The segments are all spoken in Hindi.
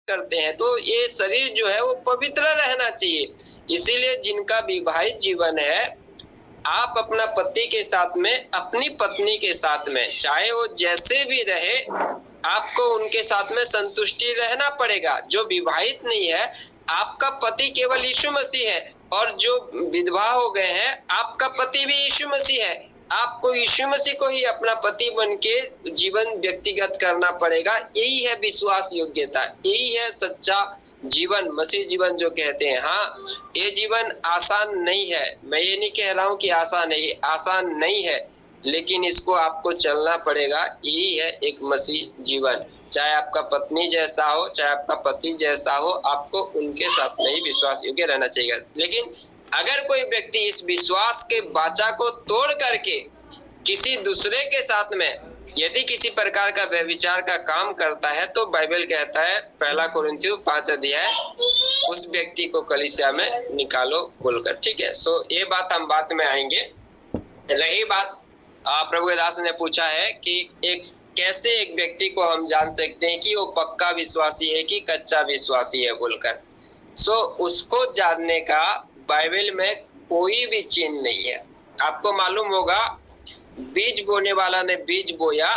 करते हैं तो ये शरीर जो है वो पवित्र रहना चाहिए। इसीलिए जिनका विवाहित जीवन है, आप अपना पति के साथ में, अपनी पत्नी के साथ में, चाहे वो जैसे भी रहे, आपको उनके साथ में संतुष्टि रहना पड़ेगा। जो विवाहित नहीं है, आपका पति केवल यीशु मसीह है, और जो विधवा हो गए हैं, आपका पति भी यीशु मसीह है। आपको यीशु मसीह को ही अपना पति बन के जीवन व्यक्तिगत करना पड़ेगा। यही है विश्वास योग्यता, यही है सच्चा जीवन, मसीह जीवन जो कहते हैं। हाँ, ये जीवन आसान नहीं है, मैं ये नहीं कह रहा हूँ कि आसान नहीं है, लेकिन इसको आपको चलना पड़ेगा। यही है एक मसीह जीवन। चाहे आपका पत्नी जैसा हो, चाहे आपका पति जैसा हो, आपको उनके साथ में ही विश्वास योग्य रहना चाहिए। लेकिन अगर कोई व्यक्ति इस विश्वास के वाचा को तोड़ करके किसी दूसरे के साथ में यदि किसी प्रकार का व्यभिचार का काम करता है, तो बाइबल कहता है 1 कुरिन्थियों 5 अध्याय, उस व्यक्ति को कलीसिया में निकालो बोलकर। ठीक है, सो ये बात हम बाद में आएंगे। रही बात, प्रभु दास ने पूछा है कि कैसे एक व्यक्ति को हम जान सकते हैं कि वो पक्का विश्वासी है कि कच्चा विश्वासी है बोलकर। सो उसको जानने का बाइबल में कोई भी चिन्ह नहीं है। आपको मालूम होगा, बीज बोने वाला ने बीज बोया,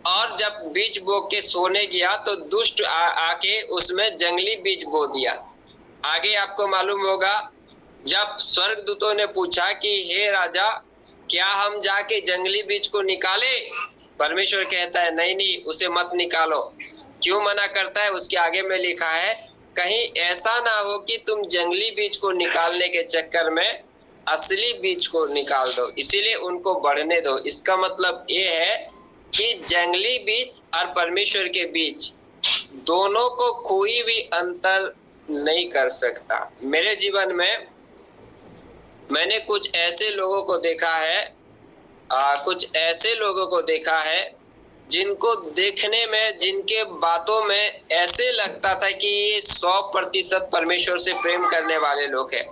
और जब बीज बो के सोने गया तो दुष्ट आके उसमें जंगली बीज बो दिया। आगे आपको मालूम होगा, जब स्वर्गदूतों ने पूछा कि हे राजा, क्या हम जाके जंगली बीज को निकाले? परमेश्वर कहता है नहीं, उसे मत निकालो। क्यों मना करता है? उसके आगे में लिखा है, कहीं ऐसा ना हो कि तुम जंगली बीज को निकालने के चक्कर में असली बीज को निकाल दो, इसीलिए उनको बढ़ने दो। इसका मतलब ये है कि जंगली बीज और परमेश्वर के बीच दोनों को कोई भी अंतर नहीं कर सकता। मेरे जीवन में मैंने कुछ ऐसे लोगों को देखा है जिनको देखने में, जिनके बातों में ऐसे लगता था कि ये 100% परमेश्वर से प्रेम करने वाले लोग हैं,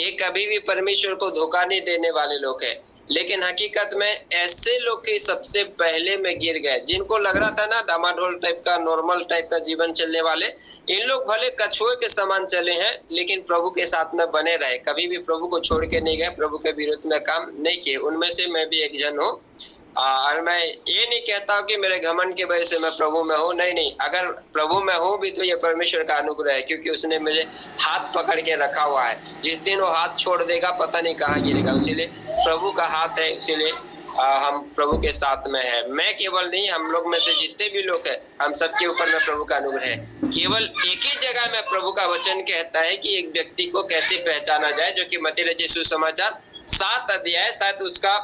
ये कभी भी परमेश्वर को धोखा नहीं देने वाले लोग हैं। लेकिन हकीकत में ऐसे लोग के सबसे पहले में गिर गए, जिनको लग रहा था ना डामाडोल टाइप का, नॉर्मल टाइप का जीवन चलने वाले। इन लोग भले कछुए के समान चले हैं, लेकिन प्रभु के साथ में बने रहे, कभी भी प्रभु को छोड़ के नहीं गए, प्रभु के विरुद्ध में काम नहीं किए। उनमें से मैं भी एक जन हूँ। और मैं ये नहीं कहता हूँ कि मेरे घमंड की वजह से मैं प्रभु में हूँ, नहीं, अगर प्रभु में हूँ भी तो ये परमेश्वर का अनुग्रह है, क्योंकि उसने मुझे हाथ पकड़ के रखा हुआ है। जिस दिन वो हाथ छोड़ देगा पता नहीं कहाँ गिरेगा, इसीलिए प्रभु का हाथ है, इसीलिए हम प्रभु के साथ में है। मैं केवल नहीं, हम लोग में से जितने भी लोग हैं, हम सबके ऊपर में प्रभु का अनुग्रह है। केवल एक ही जगह में प्रभु का वचन कहता है कि एक व्यक्ति को कैसे पहचाना जाए, जो कि मत्ती रचित सुसमाचार 7 अध्याय, शायद उसका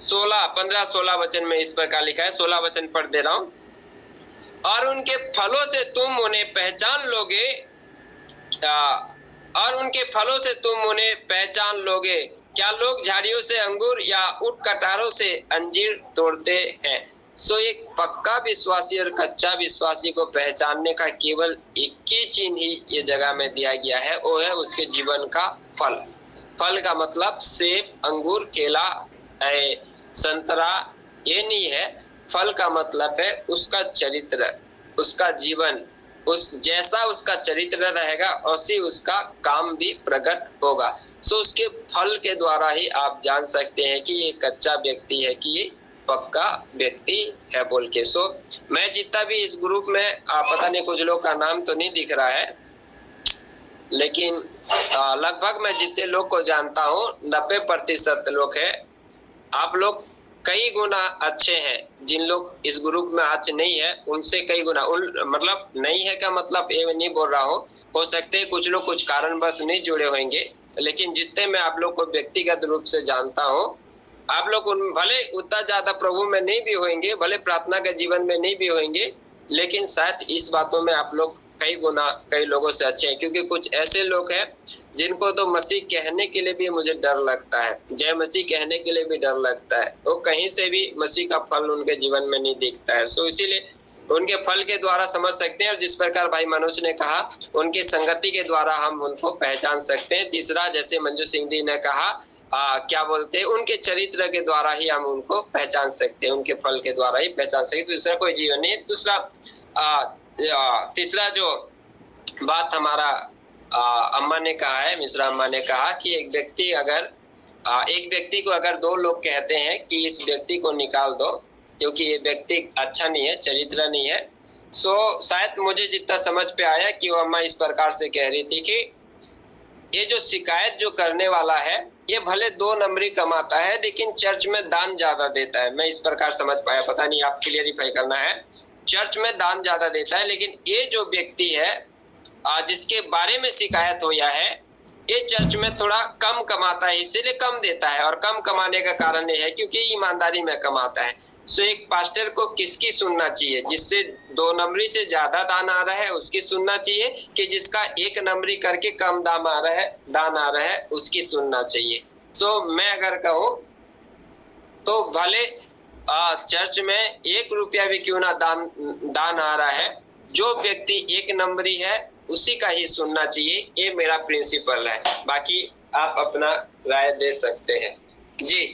15-16 वचन में इस प्रकार लिखा है। 16 वचन पढ़ दे रहा हूं। और उनके फलों से तुम उन्हें पहचान लोगे, क्या लोग झाड़ियों से अंगूर या ऊंट कटारों से अंजीर तोड़ते हैं। सो एक पक्का विश्वासी और कच्चा विश्वासी को पहचानने का केवल एक ही चिन्ह ही ये जगह में दिया गया है, वो है उसके जीवन का फल। फल का मतलब सेब, अंगूर, केला, संतरा ये नहीं है। फल का मतलब है उसका चरित्र, उसका जीवन, उस जैसा उसका चरित्र रहेगा वैसे उसका काम भी प्रकट होगा। सो उसके फल के द्वारा ही आप जान सकते हैं कि ये कच्चा व्यक्ति है कि ये पक्का व्यक्ति है बोल के। सो मैं जितना भी इस ग्रुप में पता नहीं कुछ लोग का नाम तो नहीं दिख रहा है, लेकिन लगभग मैं जितने लोग को जानता हूँ 90% लोग हैं। आप लोग कई गुना अच्छे हैं। जिन लोग इस ग्रुप में आज नहीं है उनसे कई गुना, मतलब नहीं है का मतलब ये नहीं बोल रहा हूँ, हो सकते है कुछ लोग कुछ कारणवश नहीं जुड़े होंगे, लेकिन जितने मैं आप लोग को व्यक्तिगत रूप से जानता हूँ, आप लोग भले उतना ज्यादा प्रभु में नहीं भी होंगे, भले प्रार्थना के जीवन में नहीं भी होंगे, लेकिन शायद इस बातों में आप लोग कई गुना कई लोगों से अच्छे हैं। क्योंकि कुछ ऐसे लोग हैं जिनको तो मसीह कहने के लिए भी मुझे डर लगता है, जय मसीह कहने के लिए भी डर लगता है, वो कहीं से भी मसीह का फल उनके जीवन में नहीं दिखता है। सो इसीलिए उनके फल के द्वारा समझ सकते हैं, और जिस प्रकार भाई मनोज ने कहा उनकी संगति के द्वारा हम उनको पहचान सकते हैं। तीसरा, जैसे मंजू सिंह जी ने कहा क्या बोलते हैं, उनके चरित्र के द्वारा ही हम उनको पहचान सकते हैं, उनके फल के द्वारा ही पहचान सकते, दूसरा कोई जीवन नहीं। तीसरा जो बात हमारा अम्मा ने कहा है, मिश्रा अम्मा ने कहा कि एक व्यक्ति को अगर दो लोग कहते हैं कि इस व्यक्ति को निकाल दो क्योंकि ये व्यक्ति अच्छा नहीं है, चरित्र नहीं है, सो शायद मुझे जितना समझ पे आया कि वो अम्मा इस प्रकार से कह रही थी कि ये जो शिकायत जो करने वाला है ये भले 2 नंबरी कमाता है लेकिन चर्च में दान ज्यादा देता है। मैं इस प्रकार समझ पाया, पता नहीं आप क्लियरिफाई करना है। चर्च में दान ज्यादा देता है लेकिन ये जो व्यक्ति है जिसके बारे में शिकायत हुई है ये चर्च में थोड़ा कम कमाता है, इसीलिए कम देता है। और कम कमाने का कारण ये है क्योंकि ईमानदारी में कमाता है। सो एक पास्टर को किसकी सुनना चाहिए? जिससे 2 नंबरी से ज्यादा दान आ रहा है उसकी सुनना चाहिए कि जिसका 1 नंबरी करके कम दान आ रहा है उसकी सुनना चाहिए। सो मैं अगर कहूँ तो भले चर्च में 1 रुपया भी क्यों ना दान आ रहा है, जो व्यक्ति 1 नंबरी है उसी का ही सुनना चाहिए। ये मेरा प्रिंसिपल है, बाकी आप अपना राय दे सकते हैं जी।